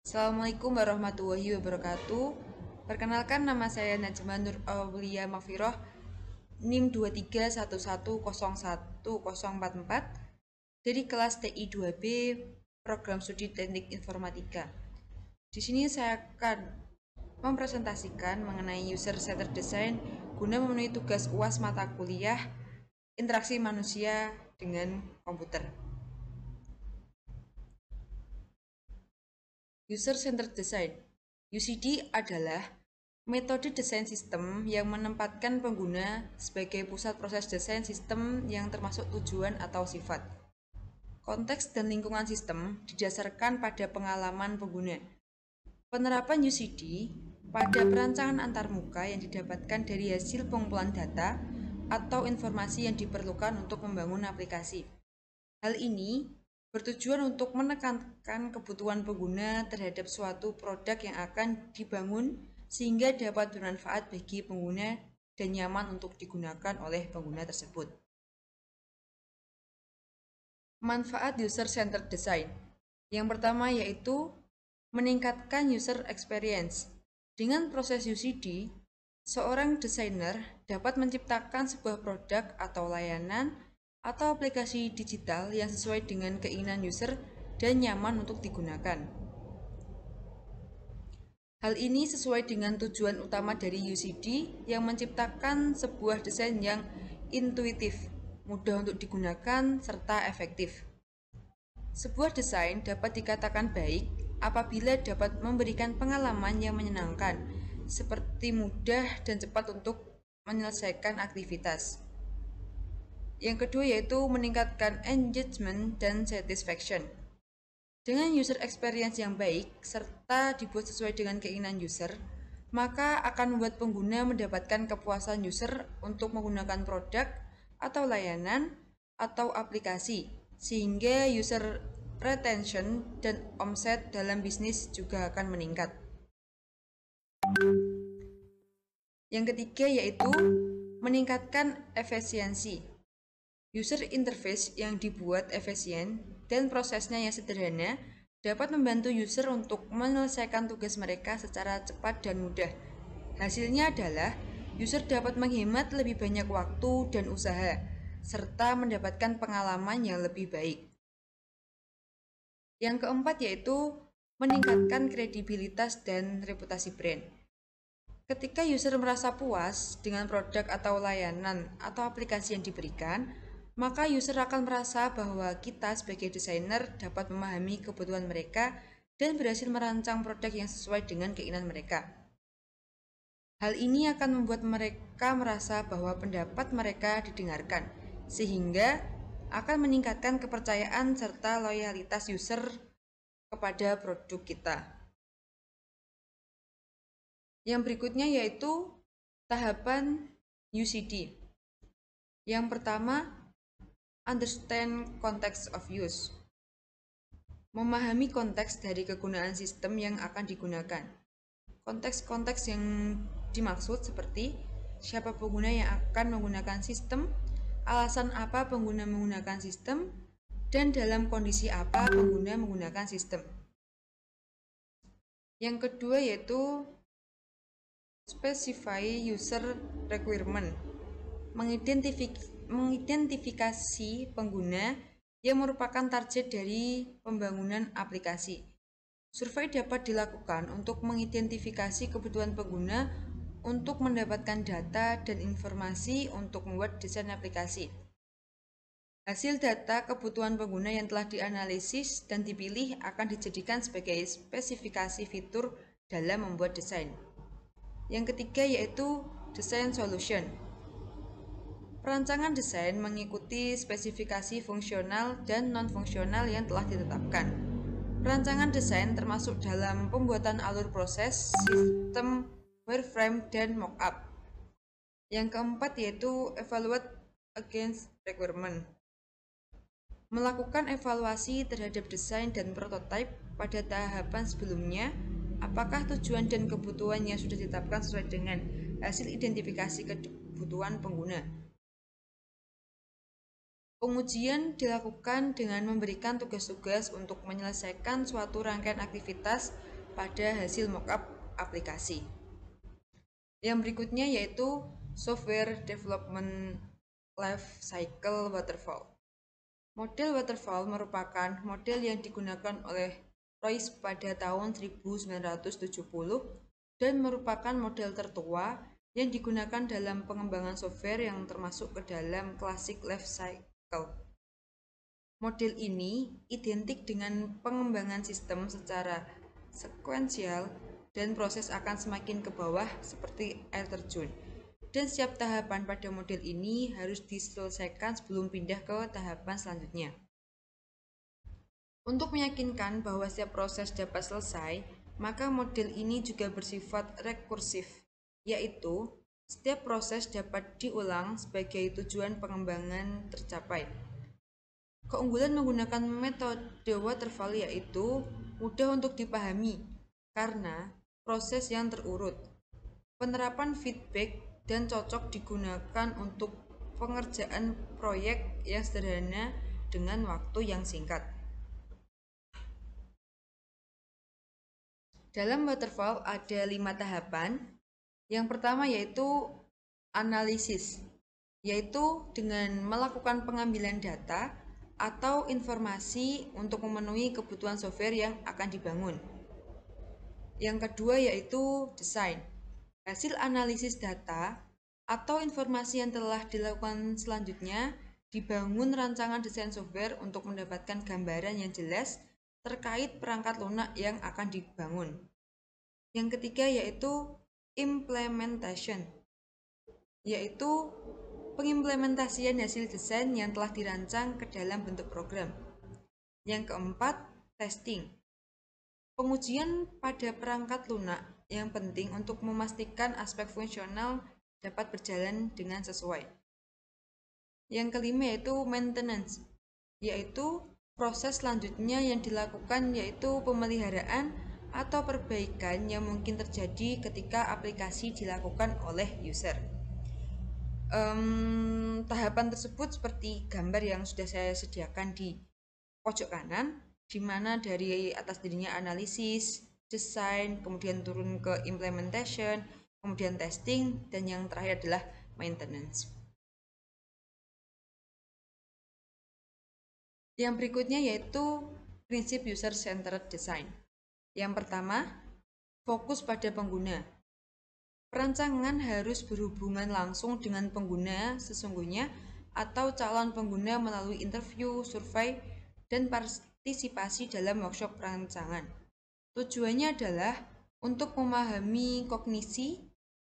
Assalamualaikum warahmatullahi wabarakatuh. Perkenalkan, nama saya Najma Nur Aulia Maghfirah, NIM 2311011044 dari kelas TI 2B Program Studi Teknik Informatika. Di sini saya akan mempresentasikan mengenai User Centered Design guna memenuhi tugas UAS mata kuliah Interaksi Manusia dengan Komputer. User-Centered Design (UCD) adalah metode desain sistem yang menempatkan pengguna sebagai pusat proses desain sistem yang termasuk tujuan atau sifat. Konteks dan lingkungan sistem didasarkan pada pengalaman pengguna. Penerapan UCD pada perancangan antarmuka yang didapatkan dari hasil pengumpulan data atau informasi yang diperlukan untuk membangun aplikasi. Hal ini bertujuan untuk menekankan kebutuhan pengguna terhadap suatu produk yang akan dibangun sehingga dapat bermanfaat bagi pengguna dan nyaman untuk digunakan oleh pengguna tersebut. Manfaat User-Centered Design. Yang pertama yaitu meningkatkan user experience. Dengan proses UCD, seorang desainer dapat menciptakan sebuah produk atau layanan atau aplikasi digital yang sesuai dengan keinginan user dan nyaman untuk digunakan. Hal ini sesuai dengan tujuan utama dari UCD yang menciptakan sebuah desain yang intuitif, mudah untuk digunakan, serta efektif. Sebuah desain dapat dikatakan baik apabila dapat memberikan pengalaman yang menyenangkan, seperti mudah dan cepat untuk menyelesaikan aktivitas. Yang kedua yaitu meningkatkan engagement dan satisfaction. Dengan user experience yang baik serta dibuat sesuai dengan keinginan user, maka akan membuat pengguna mendapatkan kepuasan user untuk menggunakan produk atau layanan atau aplikasi, sehingga user retention dan omset dalam bisnis juga akan meningkat. Yang ketiga yaitu meningkatkan efisiensi. User interface yang dibuat efisien dan prosesnya yang sederhana dapat membantu user untuk menyelesaikan tugas mereka secara cepat dan mudah. Hasilnya adalah user dapat menghemat lebih banyak waktu dan usaha, serta mendapatkan pengalaman yang lebih baik. Yang keempat yaitu meningkatkan kredibilitas dan reputasi brand. Ketika user merasa puas dengan produk atau layanan atau aplikasi yang diberikan, maka user akan merasa bahwa kita sebagai desainer dapat memahami kebutuhan mereka dan berhasil merancang produk yang sesuai dengan keinginan mereka. Hal ini akan membuat mereka merasa bahwa pendapat mereka didengarkan, sehingga akan meningkatkan kepercayaan serta loyalitas user kepada produk kita. Yang berikutnya yaitu tahapan UCD. Yang pertama, understand context of use. Memahami konteks dari kegunaan sistem yang akan digunakan. Konteks-konteks yang dimaksud seperti siapa pengguna yang akan menggunakan sistem, alasan apa pengguna menggunakan sistem, dan dalam kondisi apa pengguna menggunakan sistem. Yang kedua yaitu specify user requirement. Mengidentifikasi pengguna yang merupakan target dari pembangunan aplikasi. Survei dapat dilakukan untuk mengidentifikasi kebutuhan pengguna untuk mendapatkan data dan informasi untuk membuat desain aplikasi. Hasil data kebutuhan pengguna yang telah dianalisis dan dipilih akan dijadikan sebagai spesifikasi fitur dalam membuat desain. Yang ketiga yaitu design solution. Perancangan desain mengikuti spesifikasi fungsional dan non-fungsional yang telah ditetapkan. Perancangan desain termasuk dalam pembuatan alur proses, sistem, wireframe, dan mockup. Yang keempat yaitu evaluate against requirement. Melakukan evaluasi terhadap desain dan prototipe pada tahapan sebelumnya apakah tujuan dan kebutuhan yang sudah ditetapkan sesuai dengan hasil identifikasi kebutuhan pengguna. Pengujian dilakukan dengan memberikan tugas-tugas untuk menyelesaikan suatu rangkaian aktivitas pada hasil mockup aplikasi. Yang berikutnya yaitu Software Development Life Cycle Waterfall. Model waterfall merupakan model yang digunakan oleh Royce pada tahun 1970 dan merupakan model tertua yang digunakan dalam pengembangan software yang termasuk ke dalam Classic Life Cycle. Model ini identik dengan pengembangan sistem secara sekuensial dan proses akan semakin ke bawah seperti air terjun. Dan setiap tahapan pada model ini harus diselesaikan sebelum pindah ke tahapan selanjutnya. Untuk meyakinkan bahwa setiap proses dapat selesai, maka model ini juga bersifat rekursif, yaitu setiap proses dapat diulang sebagai tujuan pengembangan tercapai. Keunggulan menggunakan metode waterfall yaitu mudah untuk dipahami karena proses yang terurut. Penerapan feedback dan cocok digunakan untuk pengerjaan proyek yang sederhana dengan waktu yang singkat. Dalam waterfall ada 5 tahapan. Yang pertama yaitu analisis, yaitu dengan melakukan pengambilan data atau informasi untuk memenuhi kebutuhan software yang akan dibangun. Yang kedua yaitu desain. Hasil analisis data atau informasi yang telah dilakukan selanjutnya dibangun rancangan desain software untuk mendapatkan gambaran yang jelas terkait perangkat lunak yang akan dibangun. Yang ketiga yaitu implementation, yaitu pengimplementasian hasil desain yang telah dirancang ke dalam bentuk program. Yang keempat, testing. Pengujian pada perangkat lunak yang penting untuk memastikan aspek fungsional dapat berjalan dengan sesuai. Yang kelima yaitu maintenance, yaitu proses selanjutnya yang dilakukan yaitu pemeliharaan atau perbaikan yang mungkin terjadi ketika aplikasi dilakukan oleh user. Tahapan tersebut seperti gambar yang sudah saya sediakan di pojok kanan, di mana dari atas dirinya analisis, desain, kemudian turun ke implementation, kemudian testing, dan yang terakhir adalah maintenance. Yang berikutnya yaitu prinsip user-centered design. Yang pertama, fokus pada pengguna. Perancangan harus berhubungan langsung dengan pengguna sesungguhnya atau calon pengguna melalui interview, survei, dan partisipasi dalam workshop perancangan. Tujuannya adalah untuk memahami kognisi,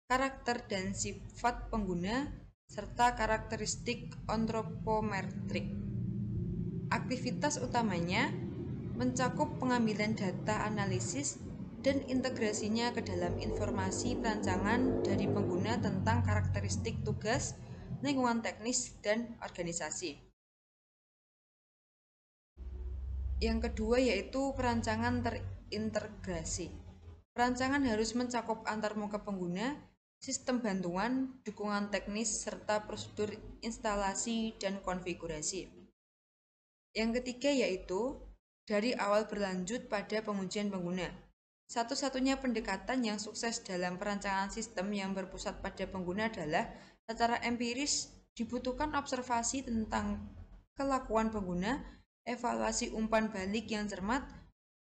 karakter dan sifat pengguna, serta karakteristik antropometrik. Aktivitas utamanya mencakup pengambilan data analisis dan integrasinya ke dalam informasi perancangan dari pengguna tentang karakteristik tugas, lingkungan teknis, dan organisasi. Yang kedua yaitu perancangan terintegrasi. Perancangan harus mencakup antarmuka pengguna, sistem bantuan, dukungan teknis, serta prosedur instalasi dan konfigurasi. Yang ketiga yaitu dari awal berlanjut pada pengujian pengguna. Satu-satunya pendekatan yang sukses dalam perancangan sistem yang berpusat pada pengguna adalah secara empiris dibutuhkan observasi tentang kelakuan pengguna, evaluasi umpan balik yang cermat,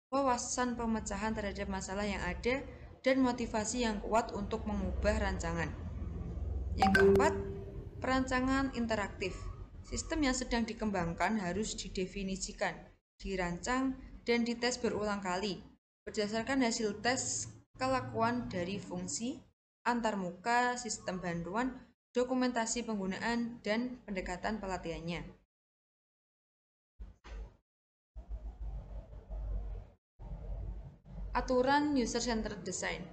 wawasan pemecahan terhadap masalah yang ada, dan motivasi yang kuat untuk mengubah rancangan. Yang keempat, perancangan interaktif. Sistem yang sedang dikembangkan harus didefinisikan, dirancang, dan dites berulang kali berdasarkan hasil tes kelakuan dari fungsi, antarmuka, sistem bantuan, dokumentasi penggunaan, dan pendekatan pelatihannya. Aturan user-centered design.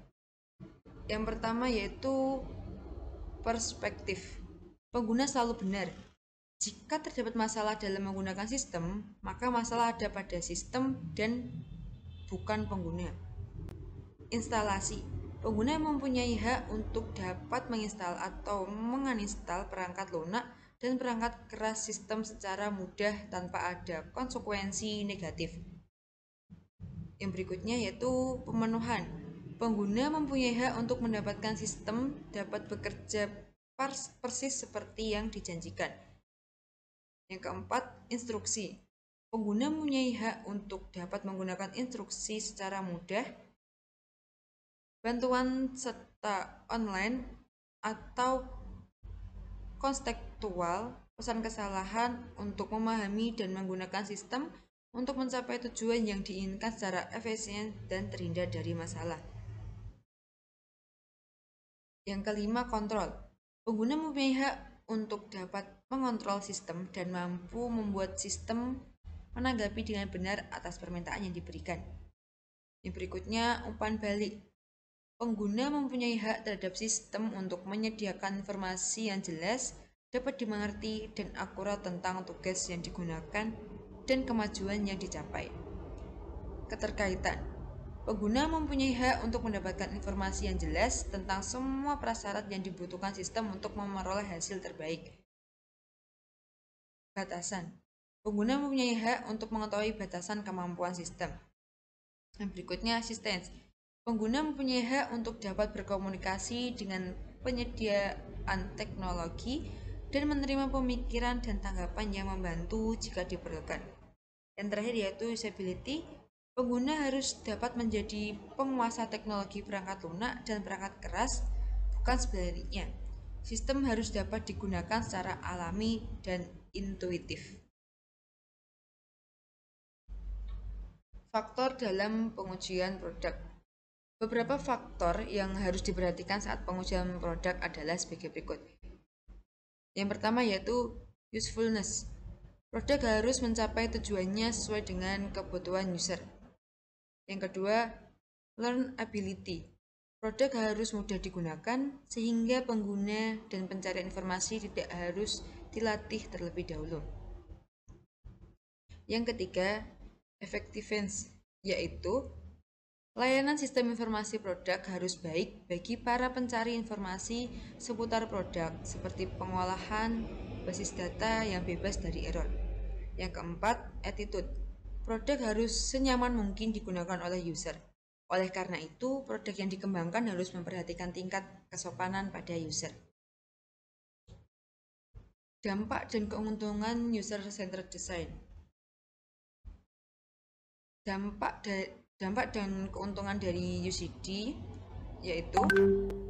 Yang pertama yaitu perspektif. Pengguna selalu benar. Jika terdapat masalah dalam menggunakan sistem, maka masalah ada pada sistem dan bukan pengguna. Instalasi. Pengguna mempunyai hak untuk dapat menginstal atau menginstal perangkat lunak dan perangkat keras sistem secara mudah tanpa ada konsekuensi negatif. Yang berikutnya yaitu pemenuhan. Pengguna mempunyai hak untuk mendapatkan sistem dapat bekerja persis seperti yang dijanjikan. Yang keempat, instruksi. Pengguna mempunyai hak untuk dapat menggunakan instruksi secara mudah, bantuan serta online atau konstekstual, pesan kesalahan untuk memahami dan menggunakan sistem untuk mencapai tujuan yang diinginkan secara efisien dan terhindar dari masalah. Yang kelima, kontrol. Pengguna mempunyai hak untuk dapat mengontrol sistem dan mampu membuat sistem menanggapi dengan benar atas permintaan yang diberikan. Yang berikutnya, umpan balik. Pengguna mempunyai hak terhadap sistem untuk menyediakan informasi yang jelas, dapat dimengerti, dan akurat tentang tugas yang digunakan dan kemajuan yang dicapai. Keterkaitan. Pengguna mempunyai hak untuk mendapatkan informasi yang jelas tentang semua prasyarat yang dibutuhkan sistem untuk memperoleh hasil terbaik. Batasan. Pengguna mempunyai hak untuk mengetahui batasan kemampuan sistem. Yang berikutnya, asistensi. Pengguna mempunyai hak untuk dapat berkomunikasi dengan penyediaan teknologi dan menerima pemikiran dan tanggapan yang membantu jika diperlukan. Yang terakhir yaitu usability. Pengguna harus dapat menjadi penguasa teknologi perangkat lunak dan perangkat keras, bukan sebaliknya. Sistem harus dapat digunakan secara alami dan intuitif. Faktor dalam pengujian produk. Beberapa faktor yang harus diperhatikan saat pengujian produk adalah sebagai berikut. Yang pertama yaitu usefulness. Produk harus mencapai tujuannya sesuai dengan kebutuhan user. Yang kedua, learnability. Produk harus mudah digunakan sehingga pengguna dan pencarian informasi tidak harus dilatih terlebih dahulu. Yang ketiga, effectiveness, yaitu layanan sistem informasi produk harus baik bagi para pencari informasi seputar produk, seperti pengolahan basis data yang bebas dari error. Yang keempat, attitude. Produk harus senyaman mungkin digunakan oleh user. Oleh karena itu, produk yang dikembangkan harus memperhatikan tingkat kesopanan pada user. Dampak dan keuntungan user-centered design. Dampak dan keuntungan dari UCD yaitu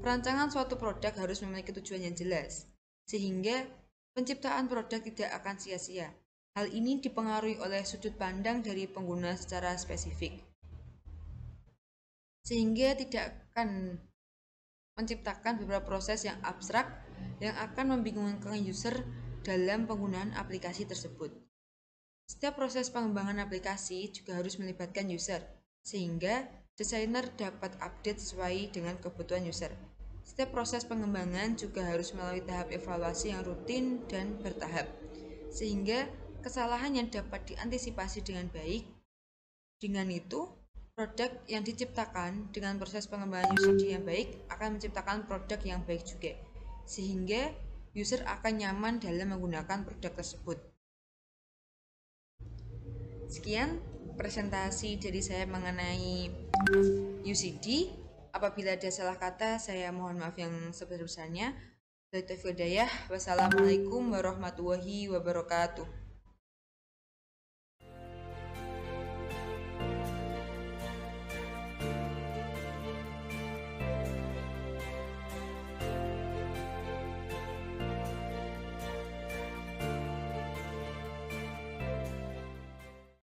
perancangan suatu produk harus memiliki tujuan yang jelas, sehingga penciptaan produk tidak akan sia-sia. Hal ini dipengaruhi oleh sudut pandang dari pengguna secara spesifik, sehingga tidak akan menciptakan beberapa proses yang abstrak yang akan membingungkan user dalam penggunaan aplikasi tersebut. Setiap proses pengembangan aplikasi juga harus melibatkan user, sehingga desainer dapat update sesuai dengan kebutuhan user. Setiap proses pengembangan juga harus melalui tahap evaluasi yang rutin dan bertahap, sehingga kesalahan yang dapat diantisipasi dengan baik. Dengan itu, produk yang diciptakan dengan proses pengembangan UCD yang baik akan menciptakan produk yang baik juga, sehingga user akan nyaman dalam menggunakan produk tersebut. Sekian presentasi dari saya mengenai UCD. Apabila ada salah kata, saya mohon maaf yang sebesar-besarnya. Wassalamualaikum warahmatullahi wabarakatuh.